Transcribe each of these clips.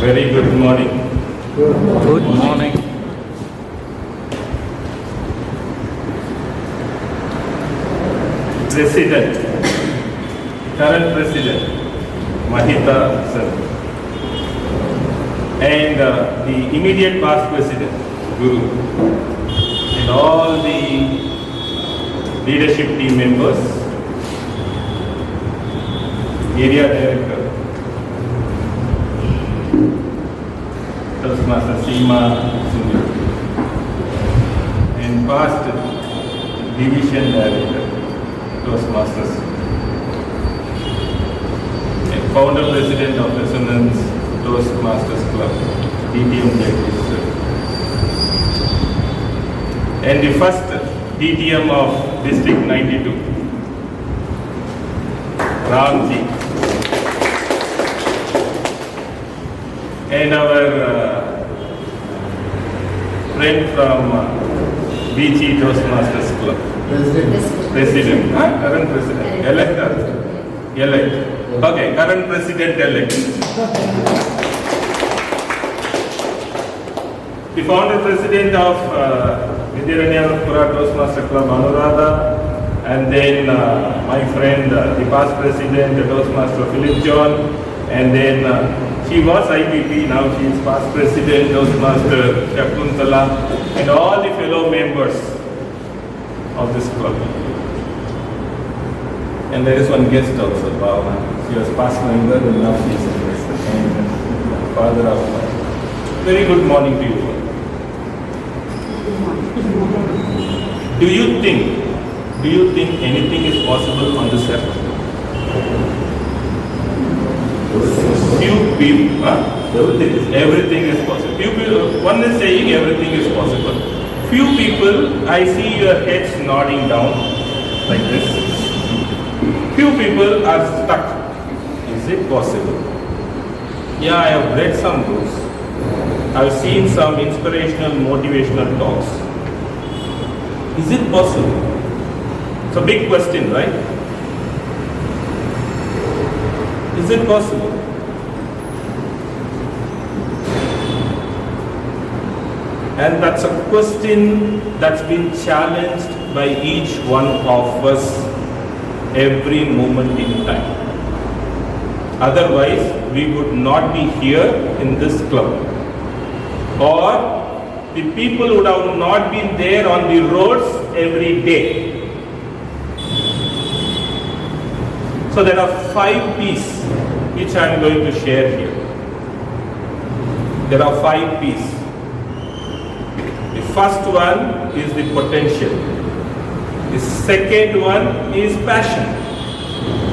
Very good morning. Good morning. President, current President, Mahita sir, and the immediate past President, Guru, and all the leadership team members, area director, Toastmaster Seema Sunil, and past division director, Toastmasters, and founder president of Resonance Toastmasters Club, DTM Jagdish sir, and the first DTM of District 92, Ramji, and our friend from BG Toastmasters Club. President, current president, elect. Okay, current president elect. The founder president of Vidyaranyapura Toastmasters Club, Anuradha, and then my friend, the past president, the Toastmaster Philip John, and then she was IPP, now she is past president, Toastmaster Shakuntala, and all the fellow members of this club. And there is one guest also, Bhavana. She was past member and now she is a guest. And father of very good morning to you all. Do you think anything is possible on this earth? Few people, everything is possible. Few people, one is saying everything is possible. Few people, I see your heads nodding down like this. Few people are stuck. Is it possible? Yeah, I have read some books. I have seen some inspirational, motivational talks. Is it possible? It's a big question, right? Is it possible? And that's a question that's been challenged by each one of us every moment in time. Otherwise, we would not be here in this club. Or the people would have not been there on the roads every day. So there are 5 P's which I am going to share here. There are 5 P's. The first one is the potential. The second one is passion.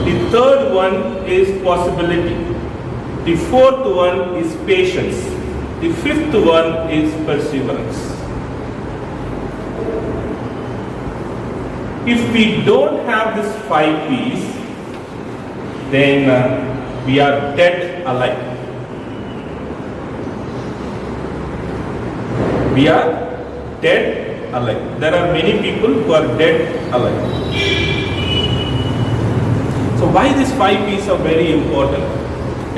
The third one is possibility. The fourth one is patience. The fifth one is perseverance. If we don't have these 5 P's, then we are dead alive. We are dead alive. There are many people who are dead alive. So why these 5 P's are very important,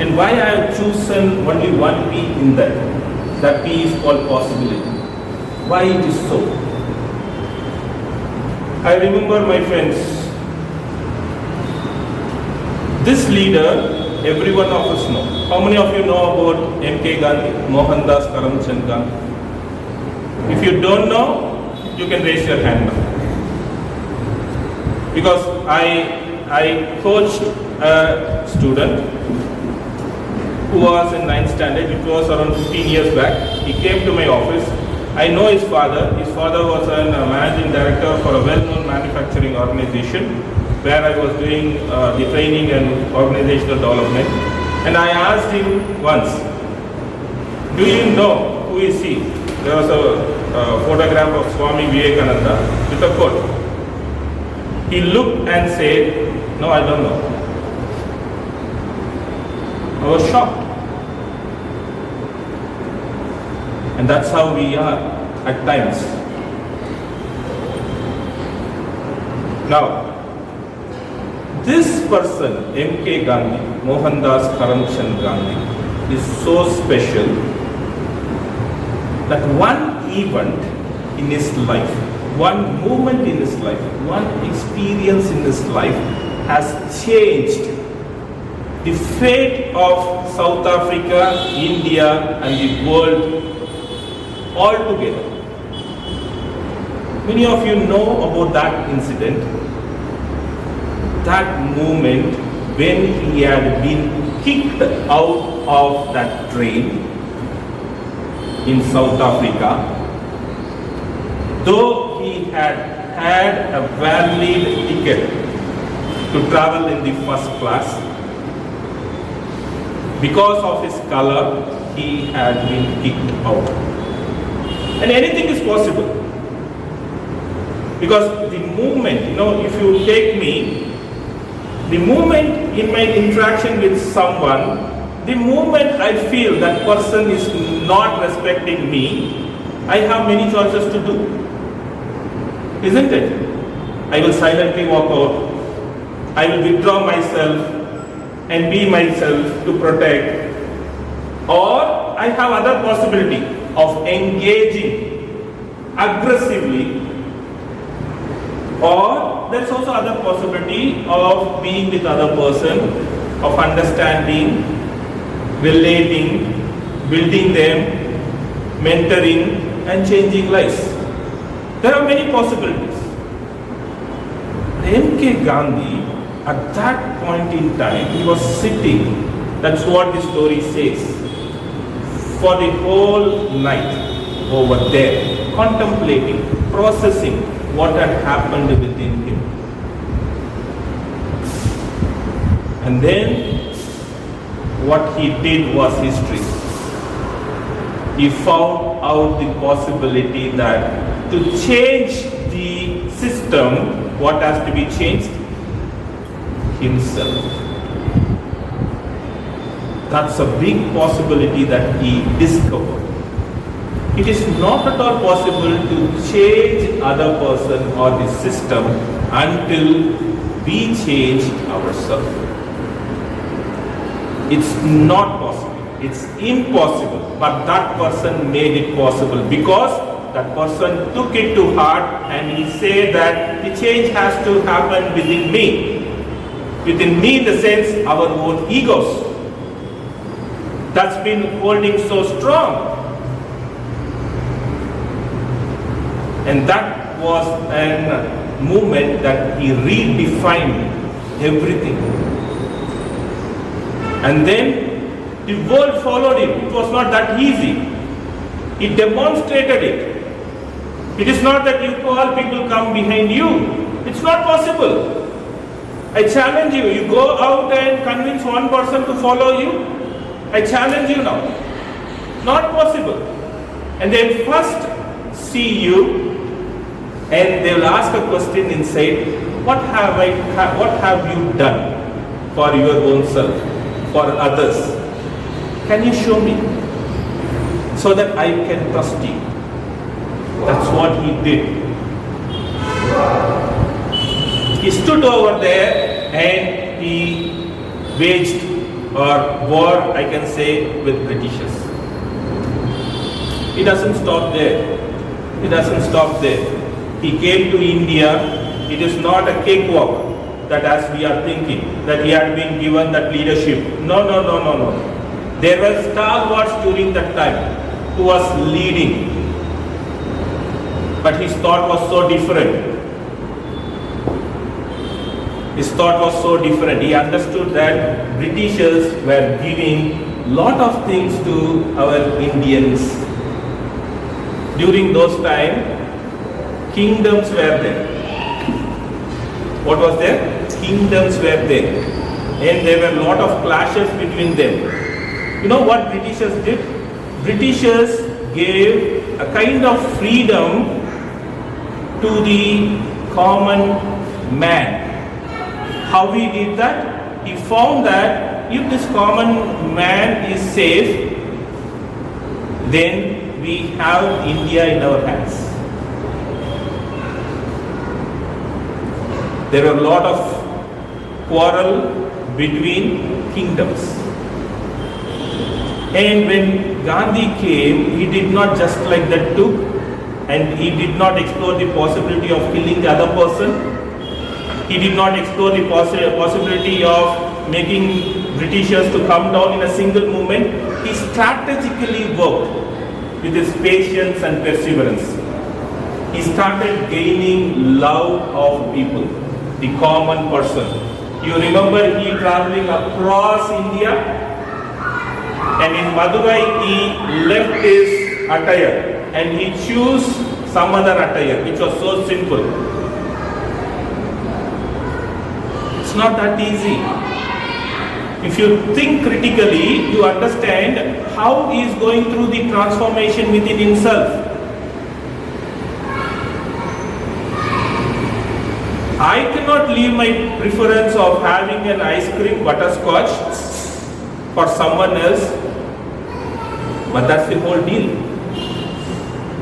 and why I have chosen only one P in that. That P is called possibility. Why it is so? I remember, my friends, this leader, every one of us know. How many of you know about M.K. Gandhi, Mohandas Karamchand Gandhi? If you don't know, you can raise your hand now. Because I coached a student who was in 9th standard. It was around 15 years back. He came to my office. I know his father. His father was a managing director for a well-known manufacturing organization where I was doing the training and organizational development. And I asked him once, do you know who is he? There was a photograph of Swami Vivekananda with a quote. He looked and said, no, I don't know. I was shocked. And that's how we are at times. Now, this person, M.K. Gandhi, Mohandas Karamchand Gandhi, is so special that one event in his life, one moment in his life, one experience in his life has changed the fate of South Africa, India, and the world altogether. Many of you know about that incident, that moment when he had been kicked out of that train in South Africa. Though he had a valid ticket to travel in the first class, because of his color, he had been kicked out. And anything is possible. Because the moment, if you take me, the moment in my interaction with someone, the moment I feel that person is not respecting me, I have many choices to do. Isn't it? I will silently walk out. I will withdraw myself and be myself to protect. Or I have other possibility of engaging aggressively. Or there is also other possibility of being with other person, of understanding, relating, building them, mentoring, and changing lives. There are many possibilities. M.K. Gandhi, at that point in time, he was sitting, that's what the story says, for the whole night over there, contemplating, processing what had happened within him. And then what he did was history. He found out the possibility that to change the system, what has to be changed? Himself. That's a big possibility that he discovered. It is not at all possible to change other person or the system until we change ourselves. It's not possible. It's impossible. But that person made it possible because that person took it to heart and he said that the change has to happen within me. Within me in the sense our own egos. That's been holding so strong. And that was a movement that he redefined everything. And then the world followed him. It was not that easy. He demonstrated it. It is not that you call people come behind you. It's not possible. I challenge you. You go out and convince one person to follow you. I challenge you now. Not possible. And they first see you and they will ask a question inside, what have you done for your own self, for others? Can you show me so that I can trust you? That's what he did. He stood over there and he waged war, I can say, with Britishers. He doesn't stop there. He doesn't stop there. He came to India. It is not a cakewalk that as we are thinking, that he had been given that leadership. No. There were stalwarts during that time who was leading. But his thought was so different. His thought was so different. He understood that Britishers were giving lot of things to our Indians. During those times, kingdoms were there. What was there? Kingdoms were there. And there were a lot of clashes between them. You know what Britishers did? Britishers gave a kind of freedom to the common man. How he did that? He found that if this common man is safe, then we have India in our hands. There were a lot of quarrel between kingdoms. And when Gandhi came, he did not just like that took, and he did not explore the possibility of killing the other person. He did not explore the possibility of making Britishers to come down in a single movement. He strategically worked with his patience and perseverance. He started gaining love of people, the common person. You remember he traveling across India, and in Madurai he left his attire and he chose some other attire which was so simple. It's not that easy. If you think critically, you understand how he is going through the transformation within himself. I cannot leave my preference of having an ice cream butterscotch for someone else, but that's the whole deal.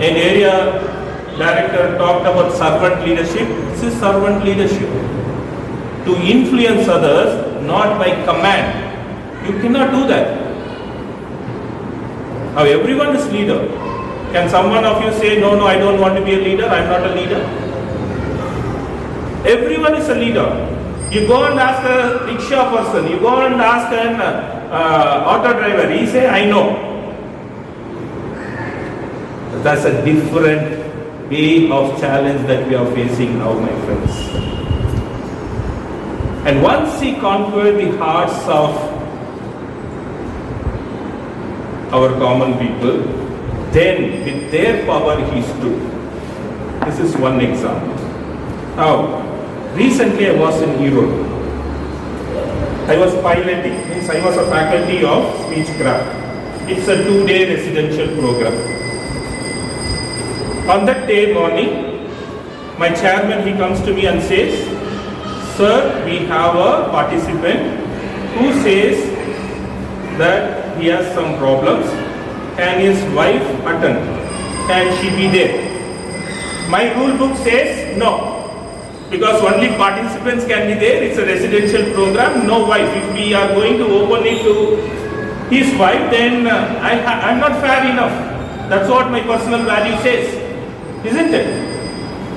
An area director talked about servant leadership. This is servant leadership. To influence others, not by command. You cannot do that. Now everyone is leader. Can someone of you say, no, I don't want to be a leader, I'm not a leader? Everyone is a leader. You go and ask a rickshaw person, you go and ask an auto driver, he say, I know. That's a different way of challenge that we are facing now, my friends. And once he conquered the hearts of our common people, then with their power he stood. This is one example. Now, recently I was in Europe. I was piloting, means I was a faculty of speechcraft. It's a 2-day residential program. On that day morning, my chairman, he comes to me and says, sir, we have a participant who says that he has some problems. Can his wife attend? Can she be there? My rule book says no. Because only participants can be there. It's a residential program, no wife. If we are going to open it to his wife, then I'm not fair enough. That's what my personal value says. Isn't it?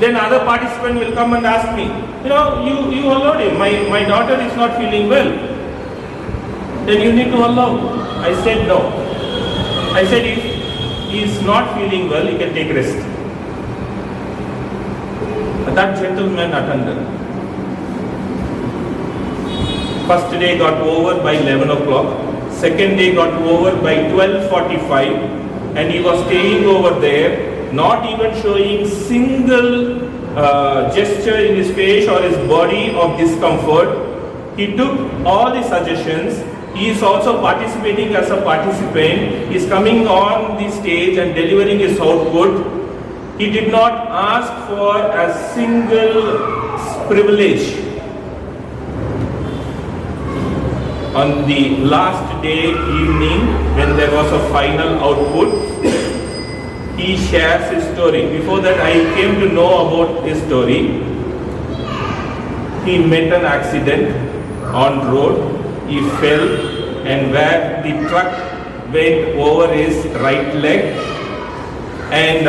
Then other participant will come and ask me, you allowed him. My daughter is not feeling well. Then you need to allow. I said no. I said if he is not feeling well, he can take rest. That gentleman attended. First day got over by 11 o'clock. Second day got over by 12:45, and he was staying over there, not even showing single gesture in his face or his body of discomfort. He took all the suggestions. He is also participating as a participant. He is coming on the stage and delivering his output. He did not ask for a single privilege. On the last day evening, when there was a final output, he shares his story. Before that, I came to know about his story. He met an accident on road. He fell, and where the truck went over his right leg, and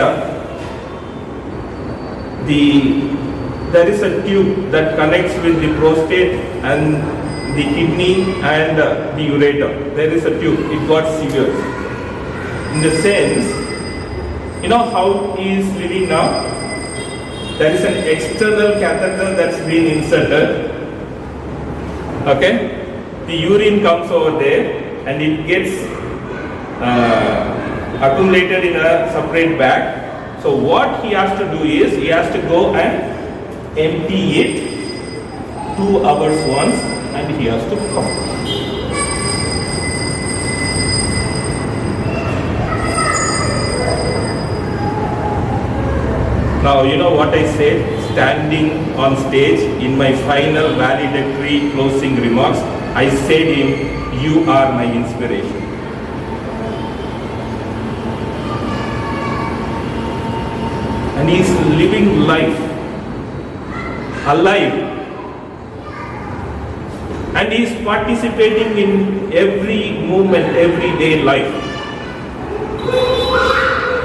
there is a tube that connects with the prostate and the kidney and the ureter. There is a tube. It got severe. In the sense, how he is living now? There is an external catheter that's been inserted. Okay? The urine comes over there and it gets accumulated in a separate bag. So what he has to do is, he has to go and empty it 2 hours once, and he has to come. Now you know what I said, standing on stage in my final valedictory closing remarks, I said him, you are my inspiration. And he is living life, alive. and he is participating in every movement, everyday life.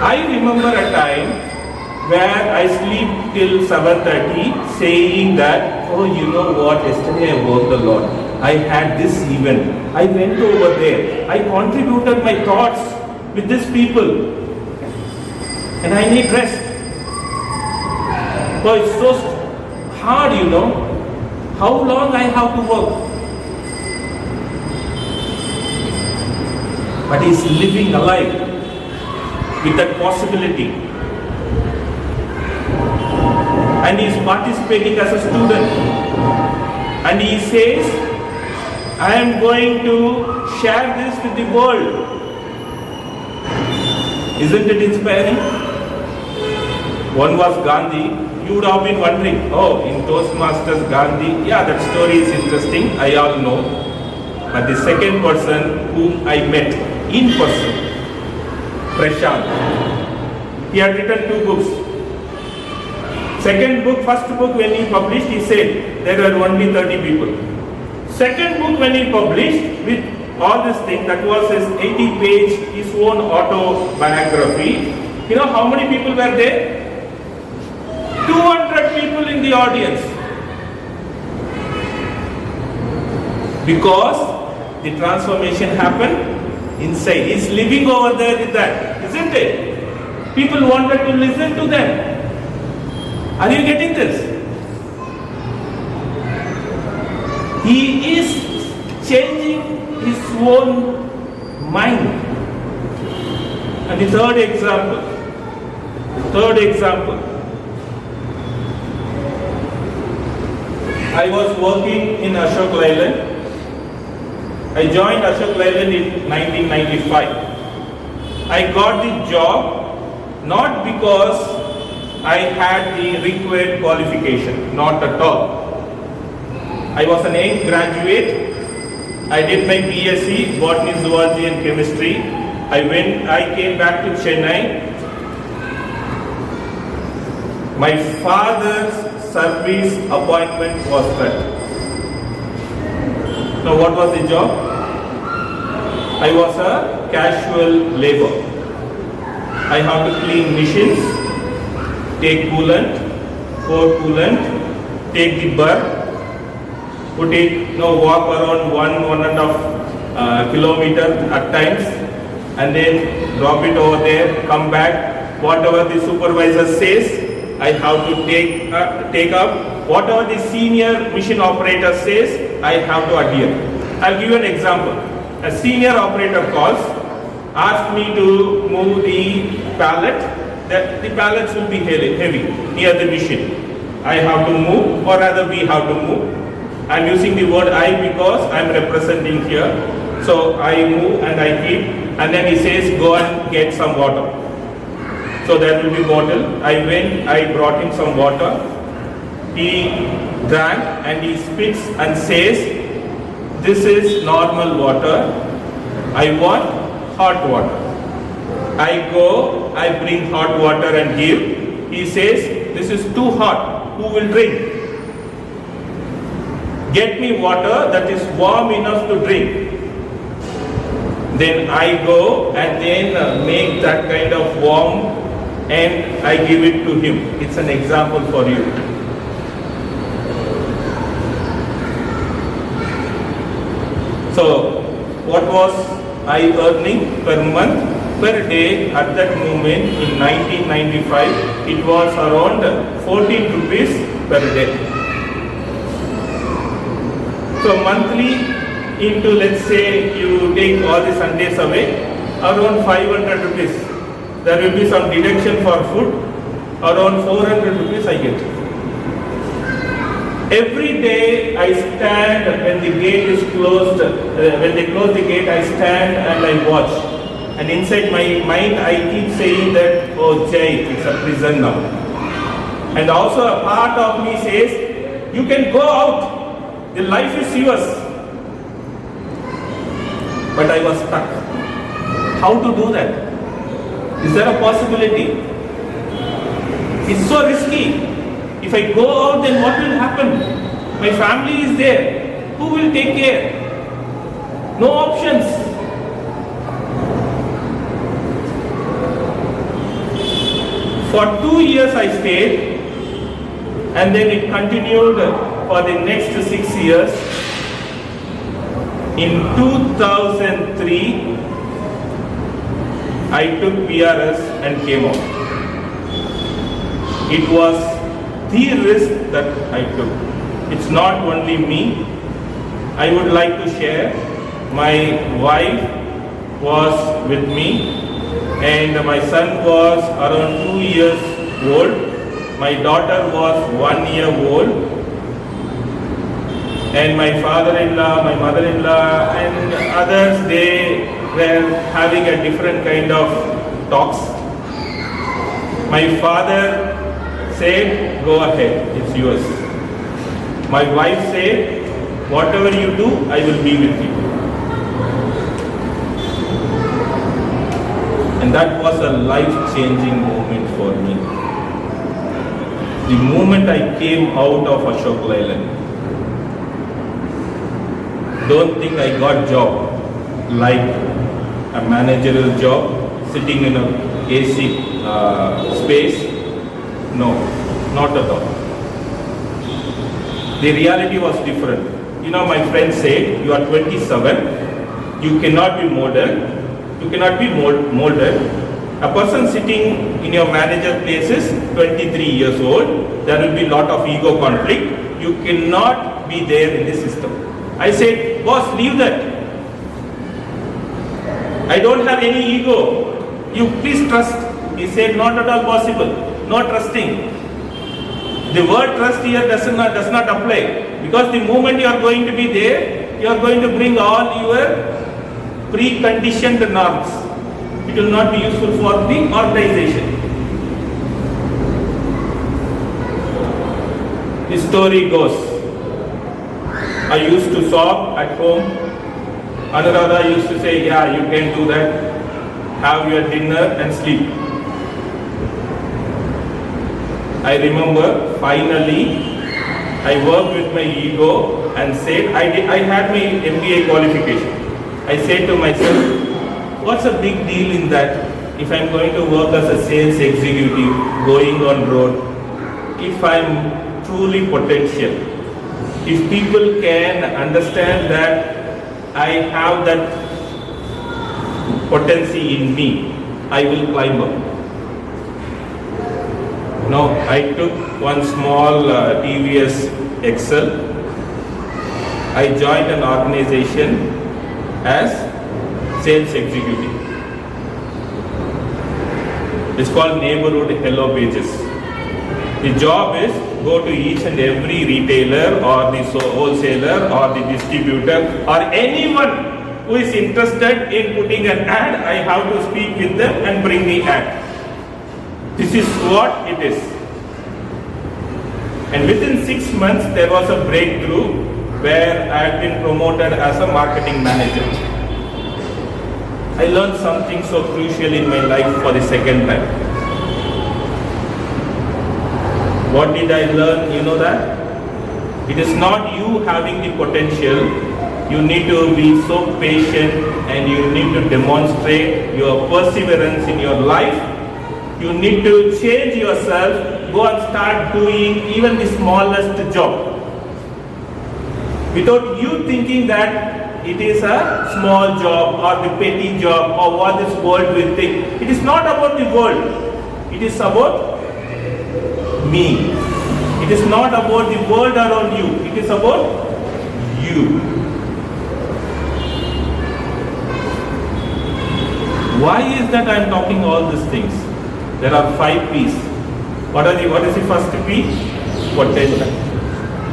I remember a time where I sleep till 7:30 saying that, oh, you know what, yesterday I worked a lot. I had this event. I went over there. I contributed my thoughts with these people. And I need rest. So it's so hard, you know. How long I have to work? But he's living alive with that possibility. And he is participating as a student. And he says, I am going to share this with the world. Isn't it inspiring? One was Gandhi. You would have been wondering, oh, in Toastmasters, Gandhi, yeah, that story is interesting, I all know. But the second person whom I met in person, Prashant, he had written 2 books. Second book, first book when he published, he said there were only 30 people. Second book when he published with all this thing, that was his 80-page, his own autobiography. You know how many people were there? 200 people in the audience. Because the transformation happened inside. He's living over there with that, isn't it? People wanted to listen to them. Are you getting this? He is changing his own mind. And the third example, I was working in Ashok Leyland. I joined Ashok Leyland in 1995. I got the job not because I had the required qualification, not at all. I was an 8th graduate. I did my BSc, Botany, Zoology and Chemistry. I came back to Chennai. My father's service appointment was that. Now what was the job? I was a casual labor. I have to clean machines, take coolant, pour coolant, take the burr, put it, walk around 1.5 kilometers at times, and then drop it over there, come back. Whatever the supervisor says, I have to take up. Whatever the senior machine operator says, I have to adhere. I'll give you an example. A senior operator calls, asks me to move the pallet. That the pallets will be heavy near the machine. I have to move, or rather we have to move. I'm using the word I because I'm representing here. So I move and I keep, and then he says, go and get some water. So there will be bottle. I went, I brought him some water. He drank and he spits and says, this is normal water. I want hot water. I go, I bring hot water and give. He says, this is too hot. Who will drink? Get me water that is warm enough to drink. Then I go and then make that kind of warm and I give it to him. It's an example for you. So, what was I earning per month? Per day at that moment in 1995, it was around 14 rupees per day. So monthly into, let's say you take all the Sundays away, around 500 rupees. There will be some deduction for food, around 400 rupees I get. Every day I stand when the gate is closed, when they close the gate I stand and I watch. And inside my mind I keep saying that, oh Jai, it's a prison now. And also a part of me says, you can go out, the life is yours. But I was stuck. How to do that? Is there a possibility? It's so risky. If I go out, then what will happen? My family is there. Who will take care? No options. For 2 years I stayed, and then it continued for the next 6 years. In 2003, I took VRS and came out. It was the risk that I took. It's not only me. I would like to share. My wife was with me, and my son was around 2 years old. My daughter was 1 year old. And my father-in-law, my mother-in-law, and others, they were having a different kind of talks. My father said, go ahead, it's yours. My wife said, whatever you do, I will be with you. And that was a life-changing moment for me. The moment I came out of Ashok Leyland, don't think I got job like a managerial job sitting in a AC space. No, not at all. The reality was different. You know, my friend said, you are 27, you cannot be molded. You cannot be molded. A person sitting in your manager place is 23 years old. There will be lot of ego conflict. You cannot be there in the system. I said, boss, leave that. I don't have any ego. You please trust. He said, not at all possible. No trusting. The word trust here does not apply. Because the moment you are going to be there, you are going to bring all your preconditioned norms. It will not be useful for the organization. The story goes, I used to sob at home. Anuradha used to say, yeah, you can do that. Have your dinner and sleep. I remember finally I worked with my ego and said, I had my MBA qualification. I said to myself, what's a big deal in that if I'm going to work as a sales executive, going on road, if I'm truly potential, if people can understand that I have that potency in me, I will climb up. Now, I took one small TVS Excel. I joined an organization as sales executive. It's called Neighborhood Hello Pages. The job is go to each and every retailer or the wholesaler or the distributor or anyone who is interested in putting an ad. I have to speak with them and bring the ad. This is what it is. And within 6 months, there was a breakthrough where I had been promoted as a marketing manager. I learned something so crucial in my life for the second time. What did I learn? You know that? It is not you having the potential. You need to be so patient and you need to demonstrate your perseverance in your life. You need to change yourself, go and start doing even the smallest job. Without you thinking that it is a small job or the petty job or what this world will think. It is not about the world. It is about me. It is not about the world around you. It is about you. Why is that I am talking all these things? There are 5 P's. What is the first P? Potential.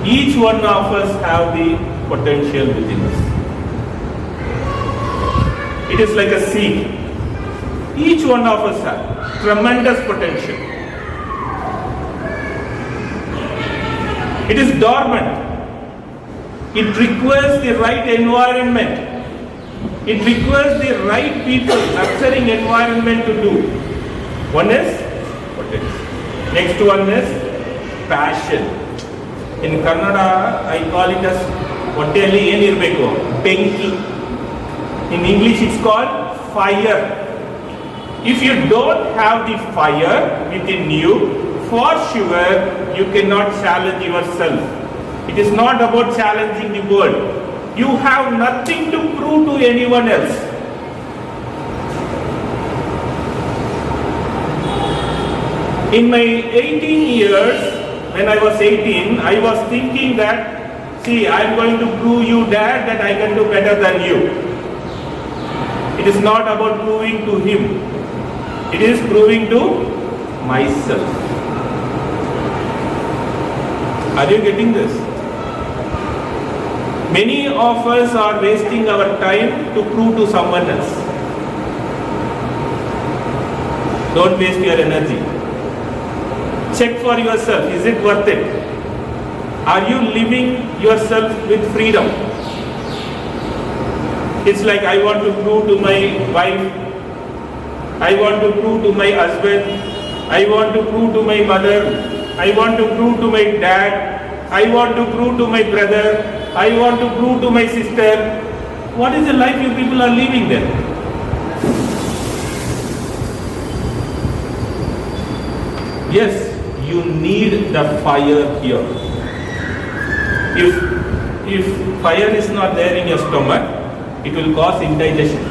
Each one of us have the potential within us. It is like a seed. Each one of us have tremendous potential. It is dormant. It requires the right environment. It requires the right people, nurturing environment to do. One is potential. Next one is passion. In Kannada, I call it as ಹೊಟ್ಟೆಯಲ್ಲಿ ಏನಿರಬೇಕು? ಬೆಂಕಿ. In English it's called fire. If you don't have the fire within you, for sure you cannot challenge yourself. It is not about challenging the world. You have nothing to prove to anyone else. In my 18 years, when I was 18, I was thinking that, see, I am going to prove you, Dad, that I can do better than you. It is not about proving to him. It is proving to myself. Are you getting this? Many of us are wasting our time to prove to someone else. Don't waste your energy. Check for yourself. Is it worth it? Are you living yourself with freedom? It's like I want to prove to my wife, I want to prove to my husband, I want to prove to my mother, I want to prove to my dad, I want to prove to my brother, I want to prove to my sister. What is the life you people are living there? Yes, you need the fire here. If fire is not there in your stomach, it will cause indigestion.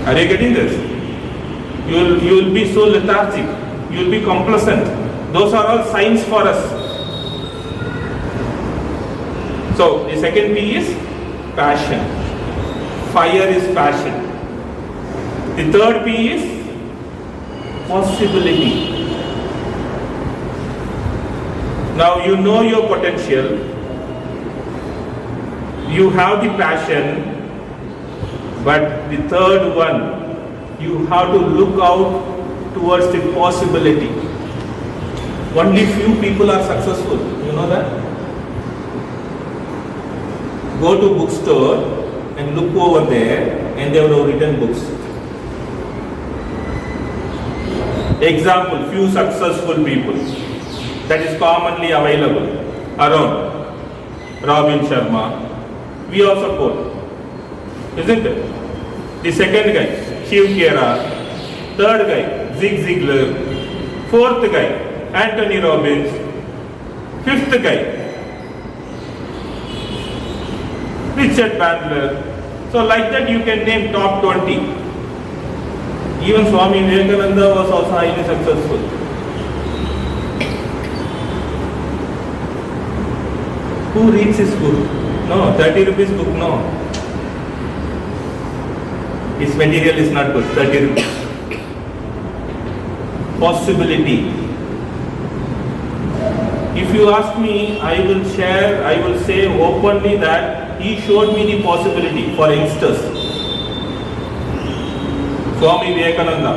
Are you getting this? You will be so lethargic. You will be complacent. Those are all signs for us. So the second P is passion. Fire is passion. The third P is possibility. Now you know your potential. You have the passion, but the third one, you have to look out towards the possibility. Only few people are successful. You know that? Go to bookstore and look over there, and they have written books. Example, few successful people that is commonly available around. Robin Sharma, we also quote, isn't it? The second guy, Shiv Khera. Third guy, Zig Ziglar. Fourth guy, Anthony Robbins. Fifth guy, Richard Bandler. So like that you can name top 20. Even Swami Vivekananda was also highly successful. Who reads his book? No, 30 rupees book, no. His material is not good, 30 rupees. Possibility. If you ask me, I will say openly that he showed me the possibility for youngsters. Swami Vivekananda.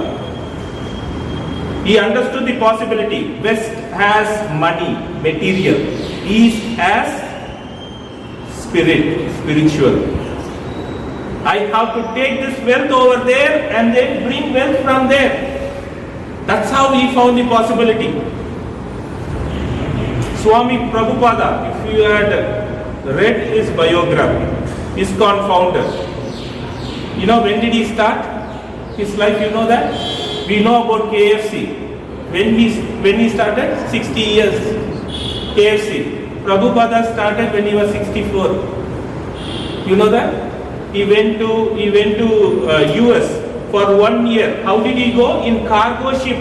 He understood the possibility. West has money, material. East has spiritual. I have to take this wealth over there and then bring wealth from there. That's how he found the possibility. Swami Prabhupada, if you had read his biography, ISKCON founder, you know when did he start his life? You know that? We know about KFC. When he started? 60 years. KFC. Prabhupada started when he was 64. You know that? He went to US for 1 year. How did he go? In cargo ship.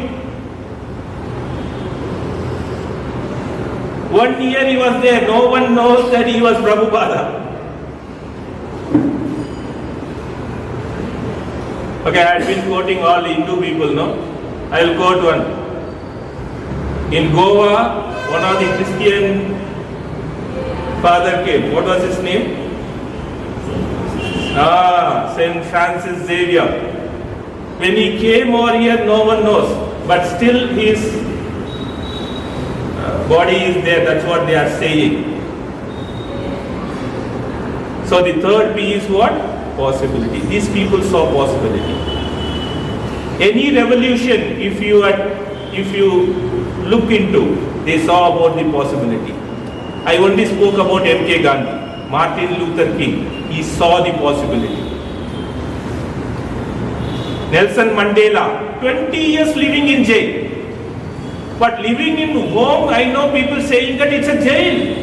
1 year he was there. No one knows that he was Prabhupada. Okay, I had been quoting all Hindu people, no? I will quote one. In Goa, one of the Christian father came. What was his name? Saint Francis Xavier. When he came over here, no one knows. But still his body is there. That's what they are saying. So the third P is what? Possibility. These people saw possibility. Any revolution, if you look into, they saw about the possibility. I only spoke about M.K. Gandhi, Martin Luther King. He saw the possibility. Nelson Mandela, 20 years living in jail. But living in home, I know people saying that it's a jail.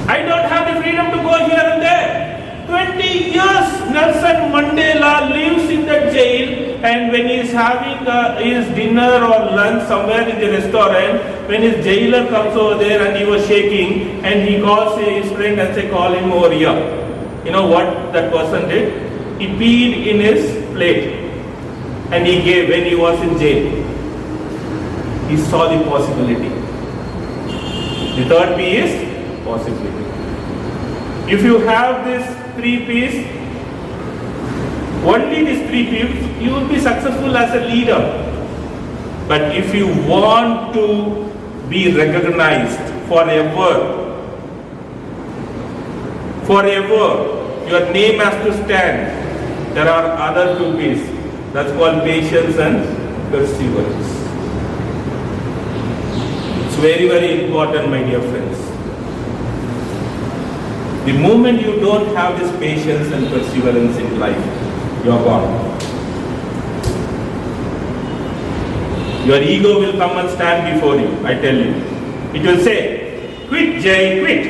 I don't have the freedom to go here and there. 20 years Nelson Mandela lives in the jail, and when he is having his dinner or lunch somewhere in the restaurant, when his jailer comes over there and he was shaking, and he calls his friend and say, call him over here. You know what that person did? He peed in his plate and he gave when he was in jail. He saw the possibility. The third P is possibility. If you have this 3 P's, only these 3 P's, you will be successful as a leader. But if you want to be recognized forever, your name has to stand, there are other 2 P's. That's called patience and perseverance. It's very, very important, my dear friends. The moment you don't have this patience and perseverance in life, you're gone. Your ego will come and stand before you, I tell you. It will say, quit Jay, quit.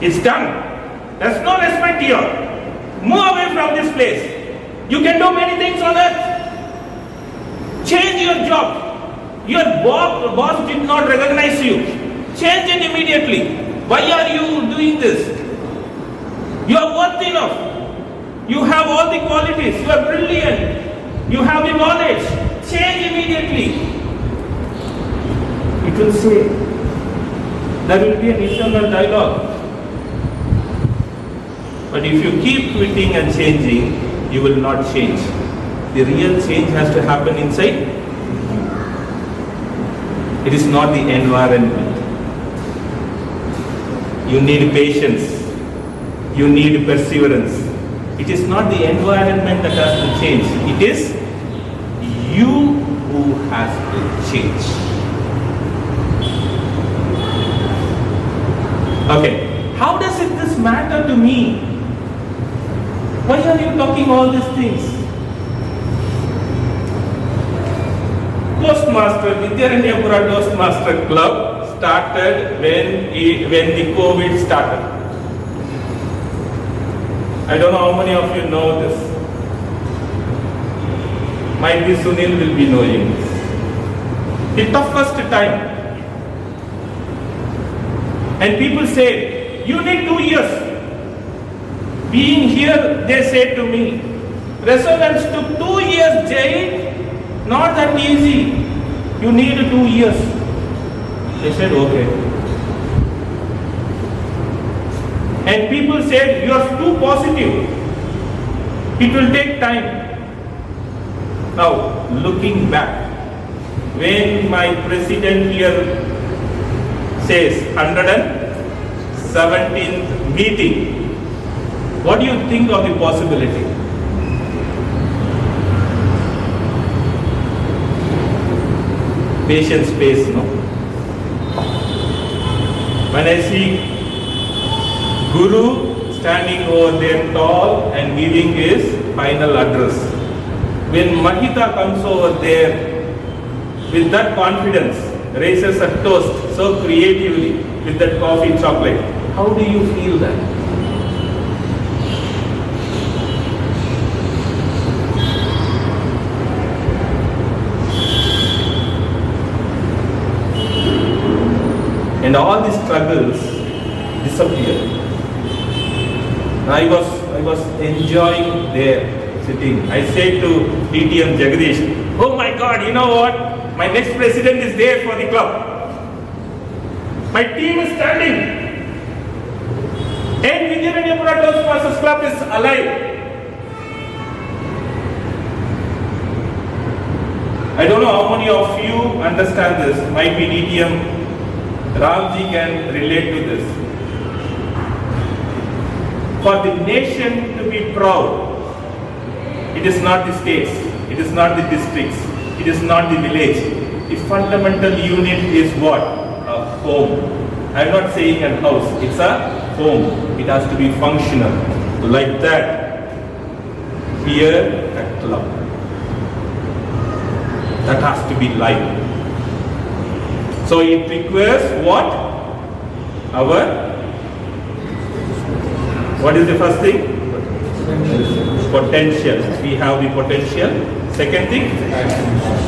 It's done. There's no respect here. Move away from this place. You can do many things on earth. Change your job. Your boss did not recognize you. Change it immediately. Why are you doing this? You are worth enough. You have all the qualities. You are brilliant. You have the knowledge. Change immediately. It will say, there will be an internal dialogue. But if you keep quitting and changing, you will not change. The real change has to happen inside. It is not the environment. You need patience. You need perseverance. It is not the environment that has to change. It is you who has to change. Okay. How does this matter to me? Why are you talking all these things? Vidyaranyapura Toastmasters Club started when the COVID started. I don't know how many of you know this. Might be Sunil will be knowing this. The toughest time. And people say, you need 2 years. Being here, they said to me, Resonance took 2 years, Jay. Not that easy. You need 2 years. They said, okay. And people said, you are too positive. It will take time. Now, looking back, when my president here says 117th meeting, what do you think of the possibility? Patience pays, no? When I see Guru standing over there tall and giving his final address, when Mahita comes over there with that confidence, raises a toast so creatively with that coffee chocolate, how do you feel that? And all these struggles disappeared. I was enjoying there sitting. I said to DTM Jagadish, oh my God, you know what? My next president is there for the club. My team is standing. And Vidyaranyapura Toastmasters Club is alive. I don't know how many of you understand this. Might be DTM Ramji can relate to this. For the nation to be proud, it is not the states, it is not the districts, it is not the village. The fundamental unit is what? A home. I'm not saying a house, it's a home. It has to be functional. Like that, here at club. That has to be life. So it requires what? What is the first thing? Potential. We have the potential. Second thing,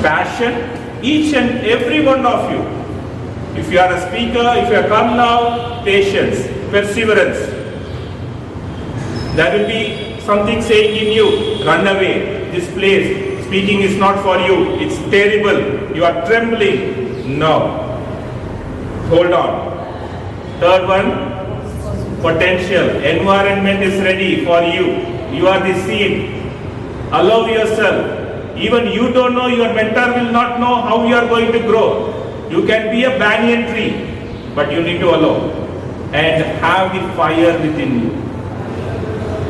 passion. Each and every one of you. If you are a speaker, if you have come now, patience, perseverance. There will be something saying in you, run away, this place, speaking is not for you, it's terrible, you are trembling. No. Hold on. Third one, potential. Environment is ready for you. You are the seed. Allow yourself. Even you don't know, your mentor will not know how you are going to grow. You can be a banyan tree, but you need to allow and have the fire within you.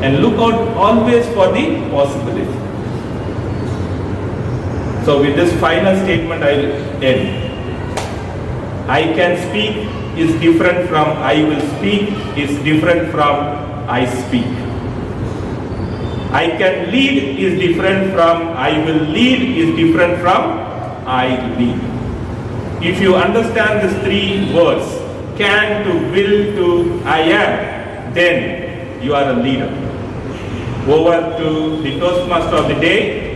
And look out always for the possibility. So with this final statement, I will end. I can speak is different from I will speak, is different from I speak. I can lead is different from I will lead, is different from I lead. If you understand these three words, can to will to I am, then you are a leader. Over to the Toastmaster of the day.